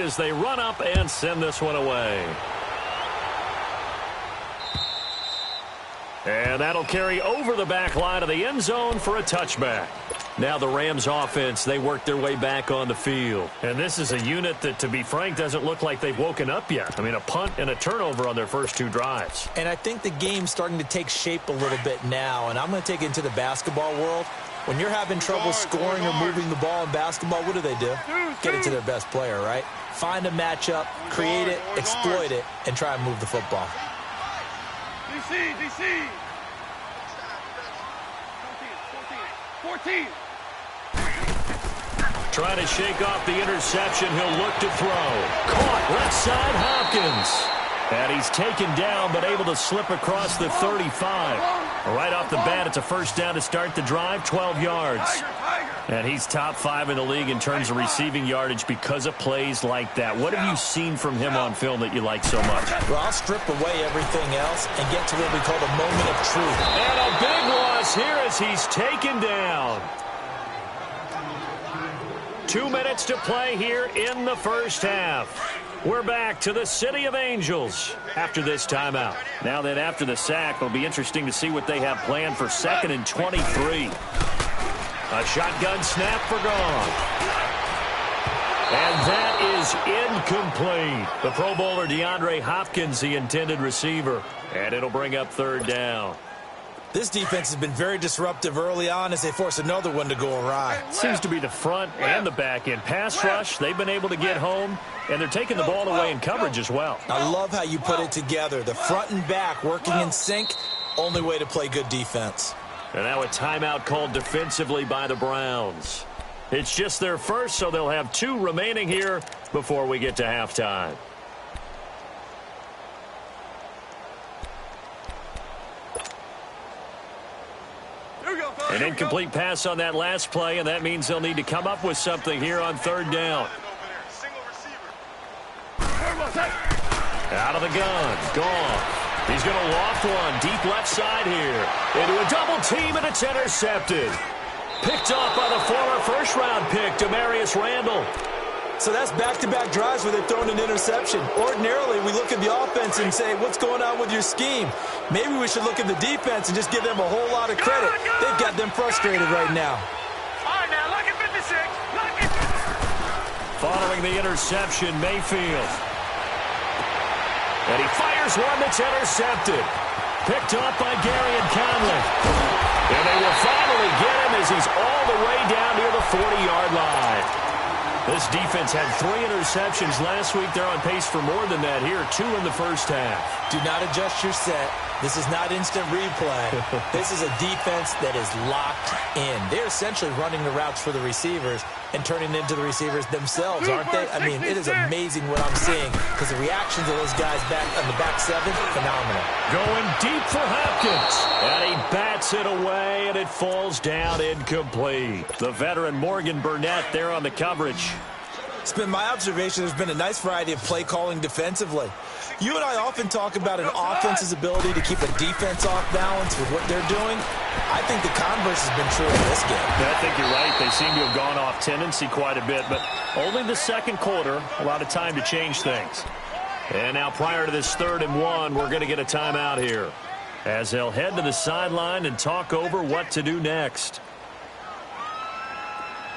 as they run up and send this one away. And that'll carry over the back line of the end zone for a touchback. Now the Rams offense, they work their way back on the field. And this is a unit that, to be frank, doesn't look like they've woken up yet. I mean, a punt and a turnover on their first 2 drives. And I think the game's starting to take shape a little bit now. And I'm going to take it into the basketball world. When you're having trouble scoring or moving the ball in basketball, what do? Get it to their best player, right? Find a matchup, create it, exploit it, and try and move the football. DC. 14. Trying to shake off the interception. He'll look to throw. Caught left side, Hopkins. And he's taken down, but able to slip across the 35. Right off the bat, it's a first down to start the drive, 12 yards. And he's top 5 in the league in terms of receiving yardage because of plays like that. What have you seen from him on film that you like so much? Well, I'll strip away everything else and get to what we call the moment of truth. And a big loss here as he's taken down. 2 minutes to play here in the first half. We're back to the City of Angels after this timeout. Now that after the sack, it'll be interesting to see what they have planned for 2nd and 23. A shotgun snap for gone. And that is incomplete. The Pro Bowler DeAndre Hopkins, the intended receiver. And it'll bring up 3rd down. This defense has been very disruptive early on as they force another one to go awry. Seems to be the front and the back end. Pass rush, they've been able to get home, and they're taking the ball away in coverage as well. I love how you put it together. The front and back working in sync, only way to play good defense. And now a timeout called defensively by the Browns. It's just their first, so they'll have 2 remaining here before we get to halftime. An incomplete pass on that last play, and that means they'll need to come up with something here on 3rd down. Out of the gun. Gone. He's going to loft one deep left side here. Into a double team, and it's intercepted. Picked off by the former first-round pick, Demarius Randall. So that's back-to-back drives where they've thrown an interception. Ordinarily, we look at the offense and say, what's going on with your scheme? Maybe we should look at the defense and just give them a whole lot of credit. They've got them frustrated right now. All right, now, look at 56. Look at... Following the interception, Mayfield. And he fires one that's intercepted. Picked off by Gary and Conley. And they will finally get him as he's all the way down near the 40-yard line. This defense had 3 interceptions last week. They're on pace for more than that here. 2 in the first half. Do not adjust your set. This is not instant replay. This is a defense that is locked in. They're essentially running the routes for the receivers and turning into the receivers themselves, aren't they? I mean, it is amazing what I'm seeing because the reactions of those guys back on the back 7, phenomenal. Going deep for Hopkins. And he bats it away, and it falls down incomplete. The veteran Morgan Burnett there on the coverage. It's been my observation there's been a nice variety of play calling defensively. You and I often talk about an offense's ability to keep a defense off balance with what they're doing. I think the converse has been true in this game. I think you're right. They seem to have gone off tendency quite a bit, but only the second quarter, a lot of time to change things. And now prior to this 3rd and 1, we're going to get a timeout here as they'll head to the sideline and talk over what to do next.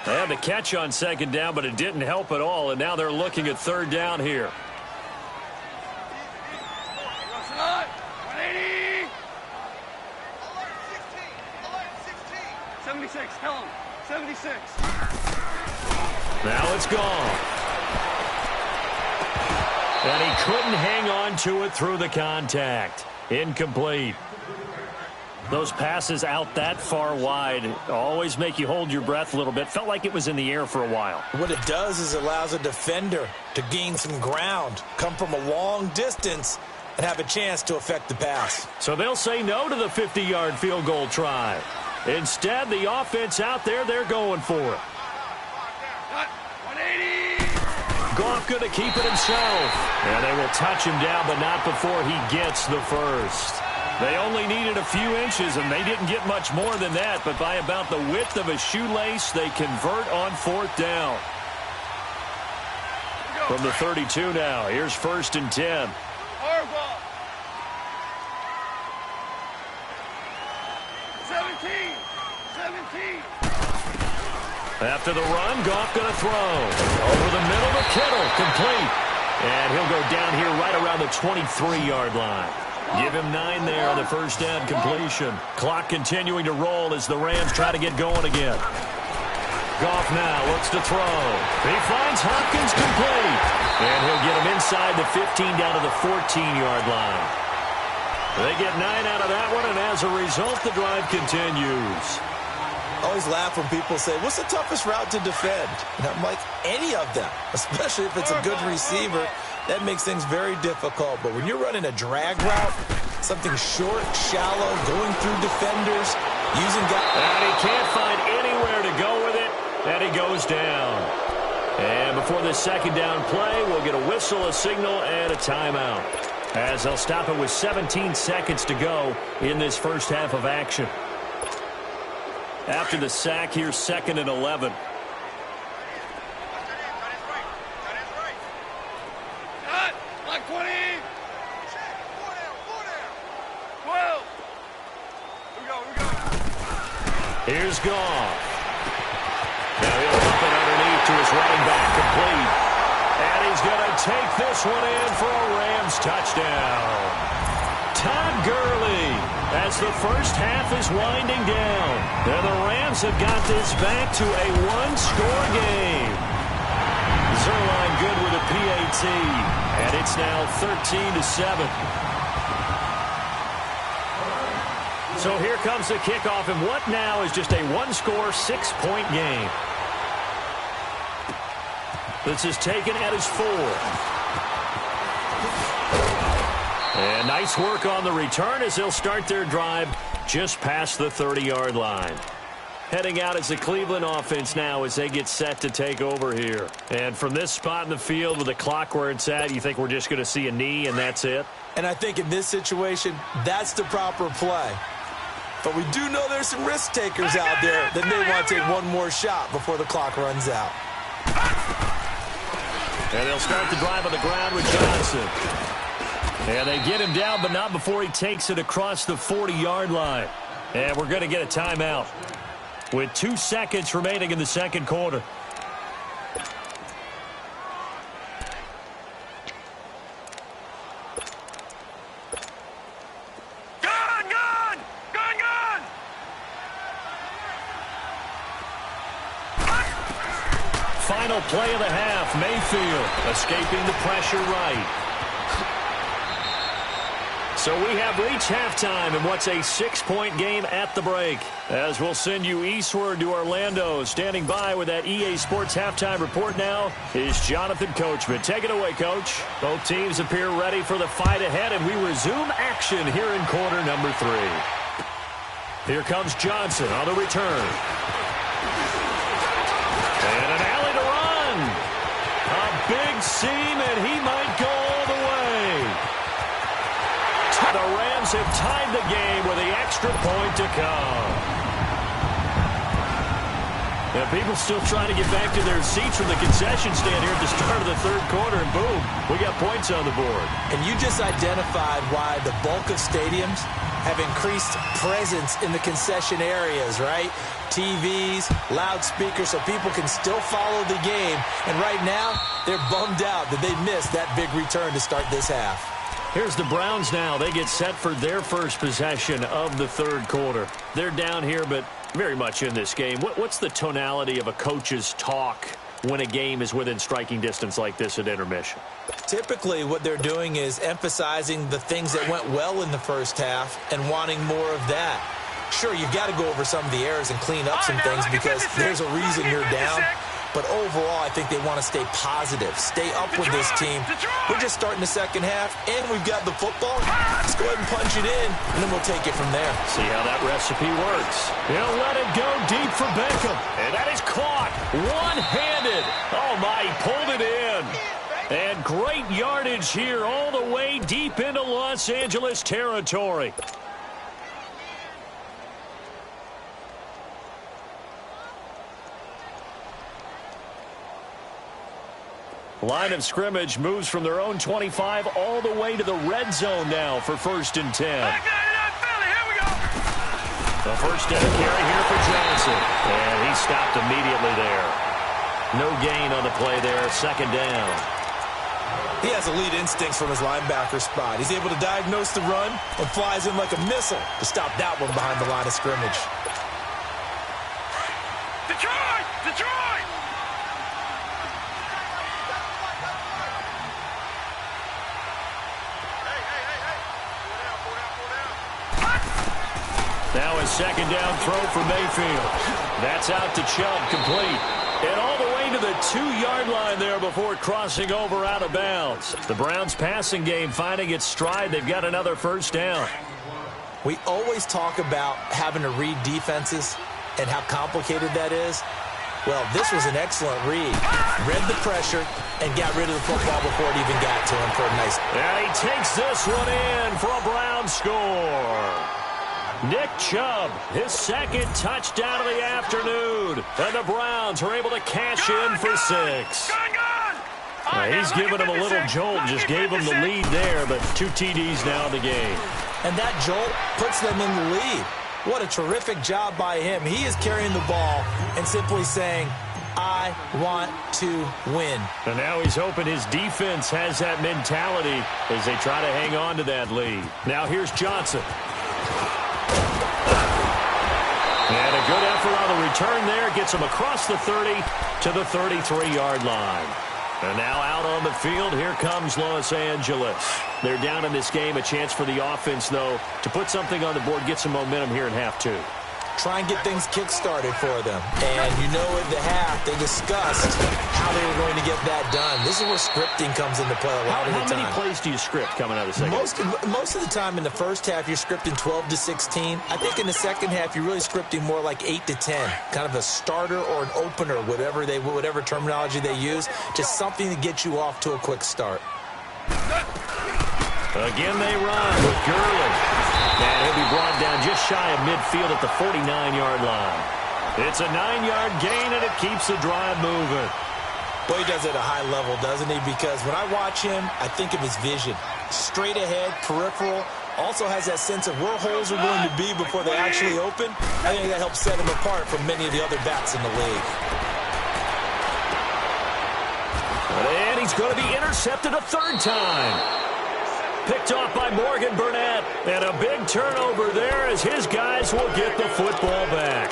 They had the catch on 2nd down, but it didn't help at all, and now they're looking at 3rd down here. 76, tell him. 76. Now it's gone. And he couldn't hang on to it through the contact. Incomplete. Those passes out that far wide always make you hold your breath a little bit. Felt like it was in the air for a while. What it does is it allows a defender to gain some ground, come from a long distance, and have a chance to affect the pass. So they'll say no to the 50-yard field goal try. Instead, the offense out there, they're going for it. 180. Goff going to keep it himself. And they will touch him down, but not before he gets the first. They only needed a few inches, and they didn't get much more than that. But by about the width of a shoelace, they convert on 4th down. From the 32 now, here's 1st and 10. Hard ball. 17. 17. After the run, Goff going to throw. Over the middle to Kittle, complete. And he'll go down here right around the 23-yard line. Give him 9 there on the first down completion. Clock continuing to roll as the Rams try to get going again. Goff now looks to throw. He finds Hopkins complete. And he'll get him inside the 15 down to the 14-yard line. They get 9 out of that one, and as a result, the drive continues. I always laugh when people say, what's the toughest route to defend? And I'm like, any of them, especially if it's a good receiver. That makes things very difficult. But when you're running a drag route, something short, shallow, going through defenders, using guys. And he can't find anywhere to go with it, and he goes down. And before this second down play, we'll get a whistle, a signal, and a timeout. As they'll stop it with 17 seconds to go in this first half of action. After the sack, here's 2nd and 11. Cut. Like 20. 12. Here we go. Here's Goff. Now he'll pump it underneath to his running back, complete. And he's going to take this one in for a Rams touchdown. Todd Gurley, as the first half is winding down. And the Rams have got this back to a one-score game. Zerline good with a PAT, and it's now 13-7. So here comes the kickoff, and what now is just a one-score, 6-point game. This is taken at his 4. And nice work on the return as they'll start their drive just past the 30-yard line. Heading out as the Cleveland offense now as they get set to take over here. And from this spot in the field with the clock where it's at, you think we're just going to see a knee and that's it? And I think in this situation, that's the proper play. But we do know there's some risk takers out there that may want to take one more shot before the clock runs out. And they'll start the drive on the ground with Johnson. And they get him down, but not before he takes it across the 40-yard line. And we're going to get a timeout with 2 seconds remaining in the second quarter. Final play of the half, Mayfield escaping the pressure right. So we have reached halftime in what's a 6-point game at the break. As we'll send you eastward to Orlando. Standing by with that EA Sports halftime report now is Jonathan Coachman. Take it away, Coach. Both teams appear ready for the fight ahead, and we resume action here in quarter number 3. Here comes Johnson on the return. And an alley to run. A big seam, and he might go all the way. The Rams have tied the game with the extra point to come. Now, people still trying to get back to their seats from the concession stand here at the start of the third quarter, and boom, we got points on the board. And you just identified why the bulk of stadiums have increased presence in the concession areas, right? TVs, loudspeakers, so people can still follow the game. And right now, they're bummed out that they missed that big return to start this half. Here's the Browns now. They get set for their first possession of the third quarter. They're down here, but very much in this game. What's the tonality of a coach's talk when a game is within striking distance like this at intermission? Typically, what they're doing is emphasizing the things that went well in the first half and wanting more of that. Sure, you've got to go over some of the errors and clean up some things because there's a reason you're down. But overall, I think they want to stay positive, stay up with this team. We're just starting the second half, and we've got the football. Let's go ahead and punch it in, and then we'll take it from there. See how that recipe works. He'll let it go deep for Beckham. And that is caught one-handed. Oh, my, he pulled it in. And great yardage here all the way deep into Los Angeles territory. Line of scrimmage moves from their own 25 all the way to the red zone now for 1st and 10. Back down, Philly. Here we go. The first down carry here for Johnson. And he stopped immediately there. No gain on the play there. 2nd down. He has elite instincts from his linebacker spot. He's able to diagnose the run and flies in like a missile to stop that one behind the line of scrimmage. Detroit! Detroit! Now a 2nd down throw for Mayfield. That's out to Chubb, complete. And all the way to the 2-yard line there before crossing over out of bounds. The Browns passing game finding its stride. They've got another 1st down. We always talk about having to read defenses and how complicated that is. Well, this was an excellent read. Read the pressure and got rid of the football before it even got to him for a nice. And he takes this one in for a Brown score. Nick Chubb, his 2nd touchdown of the afternoon. And the Browns are able to cash in for 6. He's giving him a little jolt, just gave him the lead there, but 2 TDs now in the game. And that jolt puts them in the lead. What a terrific job by him. He is carrying the ball and simply saying, I want to win. And now he's hoping his defense has that mentality as they try to hang on to that lead. Now here's Johnson. And a good effort on the return there. Gets him across the 30 to the 33-yard line. And now out on the field, here comes Los Angeles. They're down in this game. A chance for the offense, though, to put something on the board, get some momentum here in half 2. Try and get things kick-started for them. And you know at the half, they discussed how they were going to get that done. This is where scripting comes into play a lot of the time. How many plays do you script coming out of the second? Most of the time in the first half, you're scripting 12 to 16. I think in the second half, you're really scripting more like 8 to 10. Kind of a starter or an opener, whatever terminology they use. Just something to get you off to a quick start. Again, they run with Gurley. And he'll be brought down just shy of midfield at the 49-yard line. It's a 9-yard gain, and it keeps the drive moving. Boy, he does it at a high level, doesn't he? Because when I watch him, I think of his vision. Straight ahead, peripheral. Also has that sense of where holes are going to be before they actually open. I think that helps set him apart from many of the other backs in the league. And he's going to be intercepted a 3rd time. Picked off by Morgan Burnett. And a big turnover there as his guys will get the football back.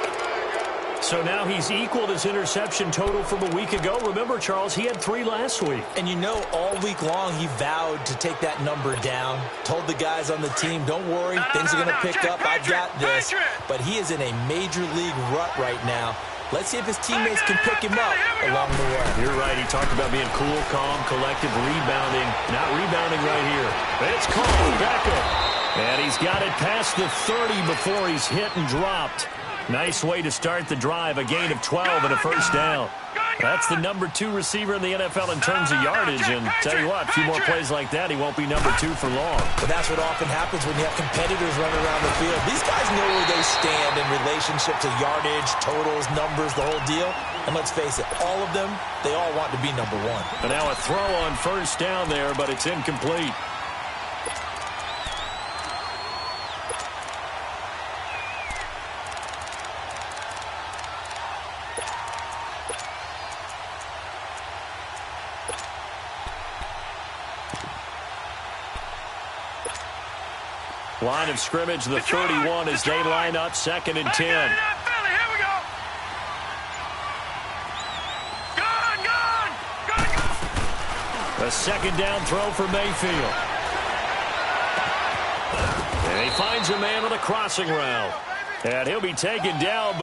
So now he's equaled his interception total from a week ago. Remember, Charles, he had 3 last week. And you know, all week long he vowed to take that number down. Told the guys on the team, don't worry, things are going to pick up. I've got this. But he is in a major league rut right now. Let's see if his teammates can pick him up along the way. You're right. He talked about being cool, calm, collective, rebounding. Not rebounding right here. It's called back up. And he's got it past the 30 before he's hit and dropped. Nice way to start the drive. A gain of 12 and a 1st down. That's the number 2 receiver in the NFL in terms of yardage. And tell you what, a few more plays like that, he won't be number 2 for long. But that's what often happens when you have competitors running around the field. These guys know where they stand in relationship to yardage, totals, numbers, the whole deal. And let's face it, all of them, they all want to be number 1. And now a throw on 1st down there, but it's incomplete. Line of scrimmage, the 31 as they line up 2nd and 10. A 2nd down throw for Mayfield. And he finds a man on the crossing route. And he'll be taken down.